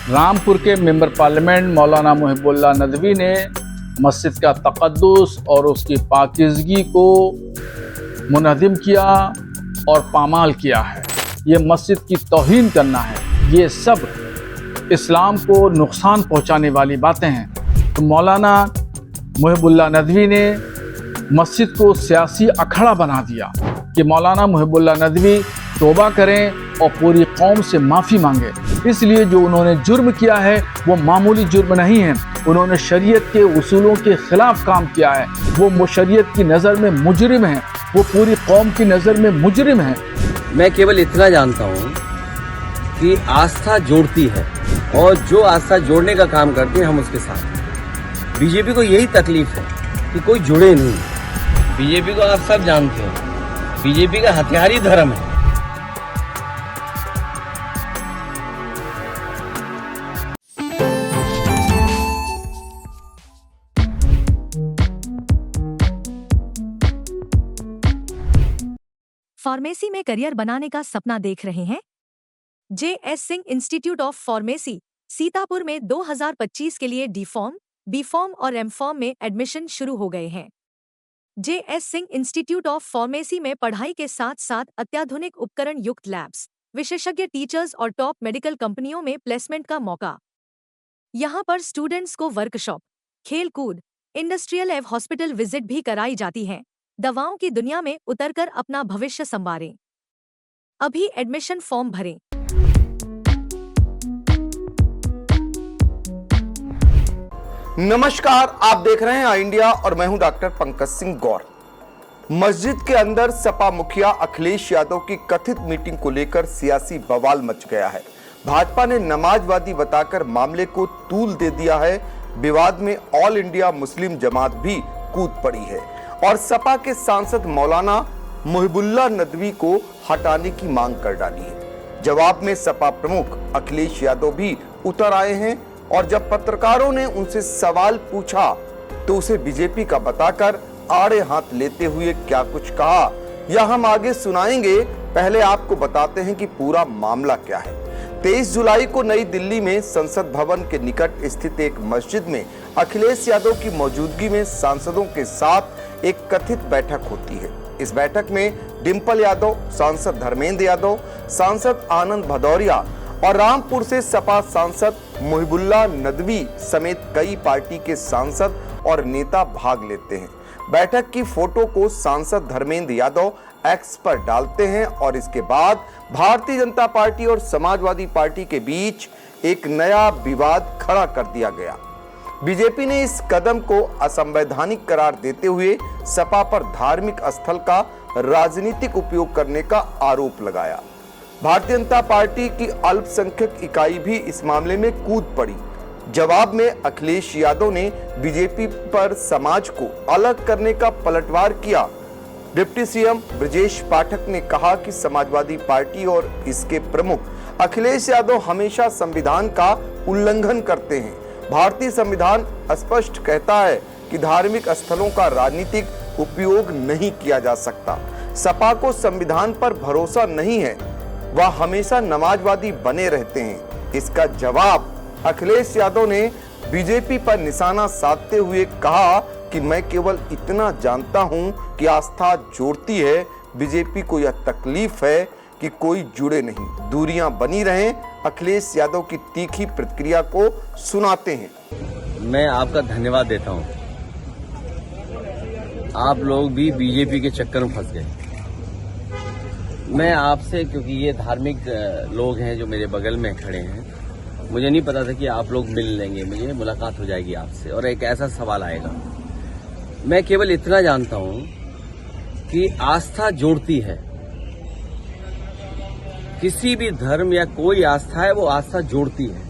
रामपुर के member parliament मौलाना मुहिबुल्लाह नदवी ने मस्जिद का तक़द्दुस और उसकी पाकीज़गी को मुनहदिम किया और पामाल किया है। ये मस्जिद की तौहीन करना है। ये सब इस्लाम को नुकसान पहुंचाने वाली बातें हैं। तो मौलाना मुहिबुल्लाह नदवी ने मस्जिद को सियासी अखाड़ा बना दिया कि मौलाना मुहिबुल्लाह नदवी तौबा करें और पूरी कौम से माफ़ी मांगे। इसलिए जो उन्होंने जुर्म किया है वो मामूली जुर्म नहीं है। उन्होंने शरीयत के उसूलों के ख़िलाफ़ काम किया है। वो शरीयत की नज़र में मुजरिम हैं, वो पूरी कौम की नज़र में मुजरिम हैं। मैं केवल इतना जानता हूँ कि आस्था जोड़ती है और जो आस्था जोड़ने का काम करते हैं हम उसके साथ। बीजेपी को यही तकलीफ है कि कोई जुड़े नहीं। बीजेपी को आप सब जानते हो, बीजेपी का हथियार ही धर्म है। फार्मेसी में करियर बनाने का सपना देख रहे हैं? JS. Singh institute of pharmacy Sitapur में 2025 के लिए डी.फॉर्म, बी.फॉर्म और एम.फॉर्म में एडमिशन शुरू हो गए हैं। JS. Singh institute of pharmacy में पढ़ाई के साथ साथ अत्याधुनिक उपकरण युक्त लैब्स, विशेषज्ञ टीचर्स और टॉप मेडिकल कंपनियों में प्लेसमेंट का मौका। यहाँ पर स्टूडेंट्स को वर्कशॉप, खेल कूद, इंडस्ट्रियल एवं हॉस्पिटल विजिट भी कराई जाती हैं। दवाओं की दुनिया में उतरकर अपना भविष्य संवारें। अभी एडमिशन फॉर्म भरें। नमस्कार, आप देख रहे हैं आई इंडिया और मैं हूं डॉक्टर पंकज सिंह गौर। मस्जिद के अंदर सपा मुखिया अखिलेश यादव की कथित मीटिंग को लेकर सियासी बवाल मच गया है। भाजपा ने नमाजवादी बताकर मामले को तूल दे दिया है। विवाद में ऑल इंडिया मुस्लिम जमात भी कूद पड़ी है और सपा के सांसद मौलाना मुहिबुल्लाह नदवी को हटाने की मांग कर डाली है। जवाब में सपा प्रमुख अखिलेश यादव भी उतर आए हैं और जब पत्रकारों ने उनसे सवाल पूछा तो उसे बीजेपी का बताकर आड़े हाथ लेते हुए क्या कुछ कहा, यह हम आगे सुनाएंगे। पहले आपको बताते हैं कि पूरा मामला क्या है। 23 जुलाई को नई दिल्ली में संसद भवन के निकट स्थित एक मस्जिद में अखिलेश यादव की मौजूदगी में सांसदों के साथ एक कथित बैठक होती है। इस बैठक में डिंपल यादव, सांसद धर्मेंद्र यादव, सांसद आनंद भदौरिया और रामपुर से सपा सांसद मुहिबुल्लाह नदवी समेत कई पार्टी के सांसद और नेता भाग लेते हैं। बैठक की फोटो को सांसद धर्मेंद्र यादव एक्स पर डालते हैं और इसके बाद भारतीय जनता पार्टी और समाजवादी पार्टी के बीच एक नया विवाद खड़ा कर दिया गया। बीजेपी ने इस कदम को असंवैधानिक करार देते हुए सपा पर धार्मिक स्थल का राजनीतिक उपयोग करने का आरोप लगाया। भारतीय जनता पार्टी की अल्पसंख्यक इकाई भी इस मामले में कूद पड़ी। जवाब में अखिलेश यादव ने बीजेपी पर समाज को अलग करने का पलटवार किया। डिप्टी सीएम ब्रजेश पाठक ने कहा कि समाजवादी पार्टी और इसके प्रमुख अखिलेश यादव हमेशा संविधान का उल्लंघन करते हैं। भारतीय संविधान स्पष्ट कहता है कि धार्मिक स्थलों का राजनीतिक उपयोग नहीं किया जा सकता। सपा को संविधान पर भरोसा नहीं है, वह हमेशा नमाजवादी बने रहते हैं। इसका जवाब अखिलेश यादव ने बीजेपी पर निशाना साधते हुए कहा कि मैं केवल इतना जानता हूं कि आस्था जोड़ती है। बीजेपी को यह तकलीफ है कि कोई जुड़े नहीं, दूरियां बनी रहें। अखिलेश यादव की तीखी प्रतिक्रिया को सुनाते हैं। मैं आपका धन्यवाद देता हूं। आप लोग भी बीजेपी के चक्कर में फंस गए। मैं आपसे, क्योंकि ये धार्मिक लोग हैं जो मेरे बगल में खड़े हैं, मुझे नहीं पता था कि आप लोग मिल लेंगे, मुझे मुलाकात हो जाएगी आपसे और एक ऐसा सवाल आएगा। मैं केवल इतना जानता हूं कि आस्था जोड़ती है। किसी भी धर्म या कोई आस्था है, वो आस्था जोड़ती है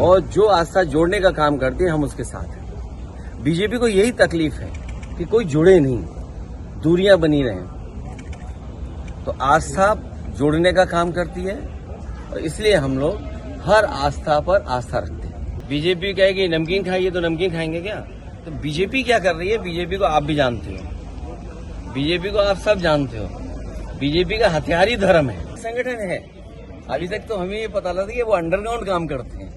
और जो आस्था जोड़ने का काम करते हैं हम उसके साथ हैं। बीजेपी को यही तकलीफ है कि कोई जुड़े नहीं, दूरियां बनी रहें। तो आस्था जोड़ने का काम करती है और इसलिए हम लोग हर आस्था पर आस्था रखते हैं। बीजेपी कहेगी नमकीन खाइए तो नमकीन खाएंगे क्या? तो बीजेपी क्या कर रही है, बीजेपी को आप भी जानते हो, बीजेपी को आप सब जानते हो। बीजेपी का हथियार ही धर्म है, संगठन है। अभी तक तो हमें ये पता लगा कि वो अंडरग्राउंड काम करते हैं।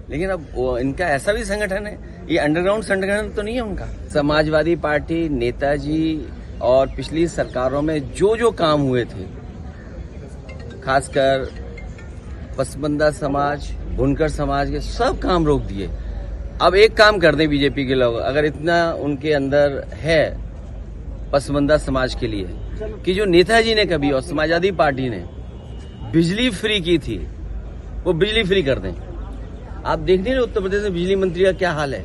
लेकिन अब इनका ऐसा भी संगठन है, ये अंडरग्राउंड संगठन तो नहीं है उनका। समाजवादी पार्टी, नेताजी और पिछली सरकारों में जो जो काम हुए थे, खासकर पसमानदा समाज, बुनकर समाज के सब काम रोक दिए। अब एक काम कर दें बीजेपी के लोग, अगर इतना उनके अंदर है पसमानदा समाज के लिए कि जो नेताजी ने कभी और समाजवादी पार्टी ने बिजली फ्री की थी, वो बिजली फ्री कर दें। आप देख नहीं रहे उत्तर प्रदेश में बिजली मंत्री का क्या हाल है,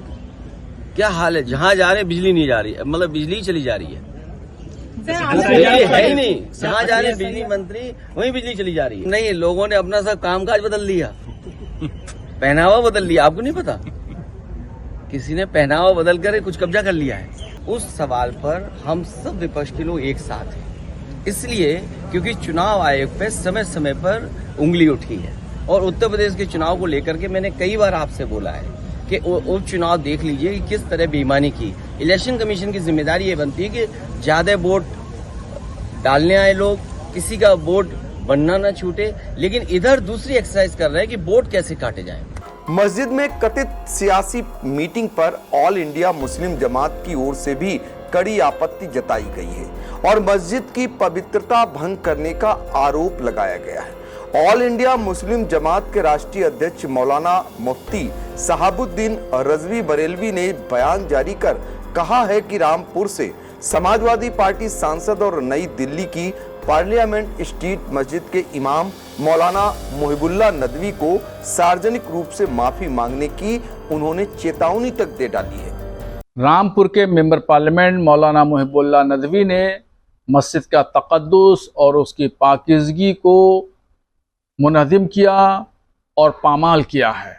क्या हाल है। जहां जा रहे बिजली नहीं जा रही, मतलब बिजली चली जा रही है, बिजली है ही नहीं। जहां जा रहे बिजली मंत्री वहीं बिजली चली जा रही है। नहीं, लोगों ने अपना सब कामकाज बदल लिया, पहनावा बदल लिया। आपको नहीं पता, किसी ने पहनावा बदल कर कुछ कब्जा कर लिया है। उस सवाल पर हम सब विपक्ष के लोग एक साथ हैं, इसलिए क्योंकि चुनाव आयोग पे समय समय पर उंगली उठी है। और उत्तर प्रदेश के चुनाव को लेकर के मैंने कई बार आपसे बोला है कि उपचुनाव देख लीजिए कि किस तरह बेईमानी की। इलेक्शन कमीशन की जिम्मेदारी ये बनती है कि ज्यादा वोट डालने आए लोग, किसी का वोट बनना न छूटे, लेकिन इधर दूसरी एक्सरसाइज कर रहे हैं कि वोट कैसे काटे जाएं। मस्जिद में कथित सियासी मीटिंग पर ऑल इंडिया मुस्लिम जमात की ओर से भी कड़ी आपत्ति जताई गई है और मस्जिद की पवित्रता भंग करने का आरोप लगाया गया है। ऑल इंडिया मुस्लिम जमात के राष्ट्रीय अध्यक्ष मौलाना मुफ्ती सहाबुद्दीन रजवी बरेलवी ने बयान जारी कर कहा है कि रामपुर से समाजवादी पार्टी सांसद और नई दिल्ली की पार्लियामेंट स्ट्रीट मस्जिद के इमाम मौलाना मुहिबुल्लाह नदवी को सार्वजनिक रूप से माफी मांगने की उन्होंने चेतावनी तक दे डाली है। रामपुर के मेंबर पार्लियामेंट मौलाना मुहिबुल्लाह नदवी ने मस्जिद का तकद्दुस और उसकी पाकीज़गी को मुनहदिम किया और पामाल किया है।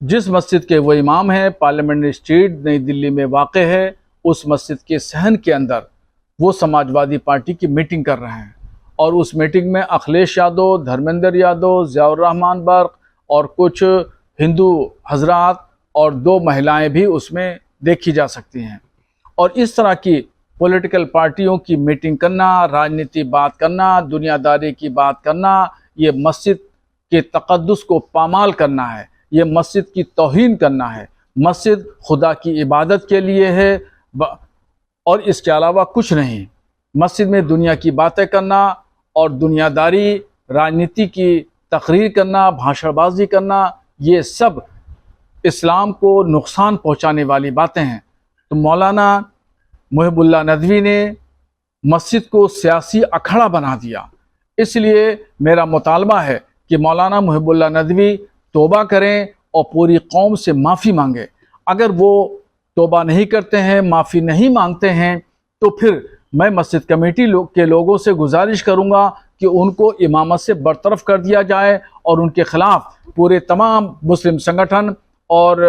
जिस मस्जिद के वो इमाम हैं, पार्लियामेंट स्ट्रीट नई दिल्ली में वाक़ है, उस मस्जिद के सहन के अंदर वो समाजवादी पार्टी की मीटिंग कर रहे हैं और उस मीटिंग में अखिलेश यादव, धर्मेंद्र यादव, ज़ियाउर रहमान बर्क और कुछ हिंदू हजरात और 2 महिलाएं भी उसमें देखी जा सकती हैं। और इस तरह की पॉलिटिकल पार्टियों की मीटिंग करना, राजनीति बात करना, दुनियादारी की बात करना, ये मस्जिद के तकद्दुस को पामाल करना है, ये मस्जिद की तौहीन करना है। मस्जिद खुदा की इबादत के लिए है और इसके अलावा कुछ नहीं। मस्जिद में दुनिया की बातें करना और दुनियादारी, राजनीति की तकरीर करना, भाषणबाजी करना, ये सब इस्लाम को नुकसान पहुंचाने वाली बातें हैं। तो मौलाना मुहिबुल्लाह नदवी ने मस्जिद को सियासी अखाड़ा बना दिया। इसलिए मेरा मुतालबा है कि मौलाना मुहिबुल्लाह नदवी तौबा करें और पूरी कौम से माफ़ी मांगे। अगर वो तौबा नहीं करते हैं, माफ़ी नहीं मांगते हैं, तो फिर मैं मस्जिद कमेटी के लोगों से गुजारिश करूंगा कि उनको इमामत से बरतरफ कर दिया जाए और उनके खिलाफ पूरे तमाम मुस्लिम संगठन और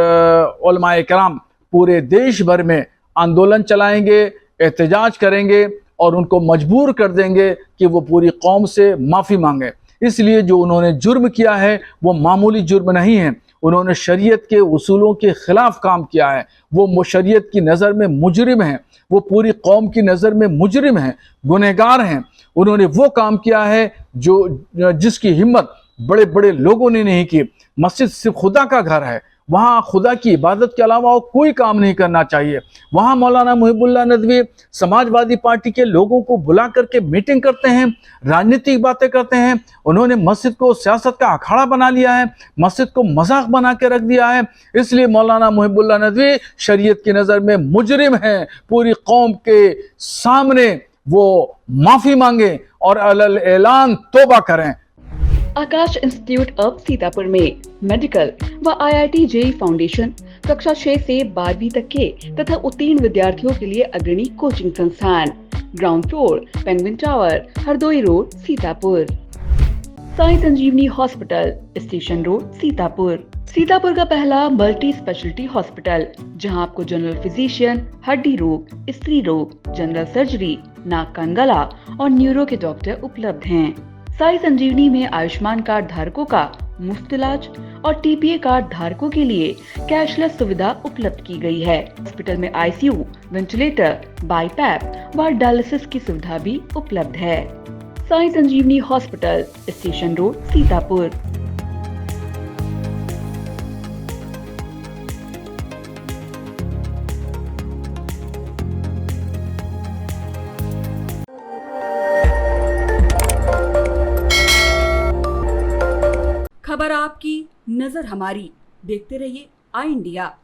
उलमाए किराम पूरे देश भर में आंदोलन चलाएंगे, एहतजाज करेंगे और उनको मजबूर कर देंगे कि वो पूरी कौम से माफ़ी मांगे। इसलिए जो उन्होंने जुर्म किया है वो मामूली जुर्म नहीं है, उन्होंने शरीयत के उसूलों के ख़िलाफ़ काम किया है। वो शरीयत की नज़र में मुजरिम हैं, वो पूरी कौम की नज़र में मुजरिम हैं, गुनहगार हैं। उन्होंने वो काम किया है जिसकी हिम्मत बड़े बड़े लोगों ने नहीं की। मस्जिद सिर्फ खुदा का घर है, वहाँ खुदा की इबादत के अलावा और कोई काम नहीं करना चाहिए। वहाँ मौलाना मुहिबुल्लाह नदवी समाजवादी पार्टी के लोगों को बुला करके मीटिंग करते हैं, राजनीतिक बातें करते हैं। उन्होंने मस्जिद को सियासत का अखाड़ा बना लिया है, मस्जिद को मजाक बना के रख दिया है। इसलिए मौलाना मुहिबुल्लाह नदवी शरीयत की नज़र में मुजरिम हैं। पूरी कौम के सामने वो माफ़ी मांगे और अलल ऐलान तौबा करें। आकाश इंस्टीट्यूट ऑफ सीतापुर में मेडिकल व IIT JEE फाउंडेशन कक्षा 6 से 12वीं तक के तथा उत्तीर्ण विद्यार्थियों के लिए अग्रणी कोचिंग संस्थान। Ground floor, penguin tower, Hardoi road, Sitapur. Sai Sanjeevani hospital, station road, Sitapur. Sitapur का पहला मल्टी स्पेशलिटी हॉस्पिटल, जहां आपको जनरल फिजिशियन, हड्डी रोग, स्त्री रोग, जनरल सर्जरी, नाक कान गला और न्यूरो के डॉक्टर उपलब्ध हैं। साई संजीवनी में आयुष्मान कार्ड धारकों का मुफ्त इलाज और TPA कार्ड धारकों के लिए कैशलेस सुविधा उपलब्ध की गई है। हॉस्पिटल में ICU, वेंटिलेटर, बाईपैप व डायलिसिस की सुविधा भी उपलब्ध है। Sai Sanjeevani hospital, station road, Sitapur. खबर आपकी, नजर हमारी। देखते रहिए आई इंडिया।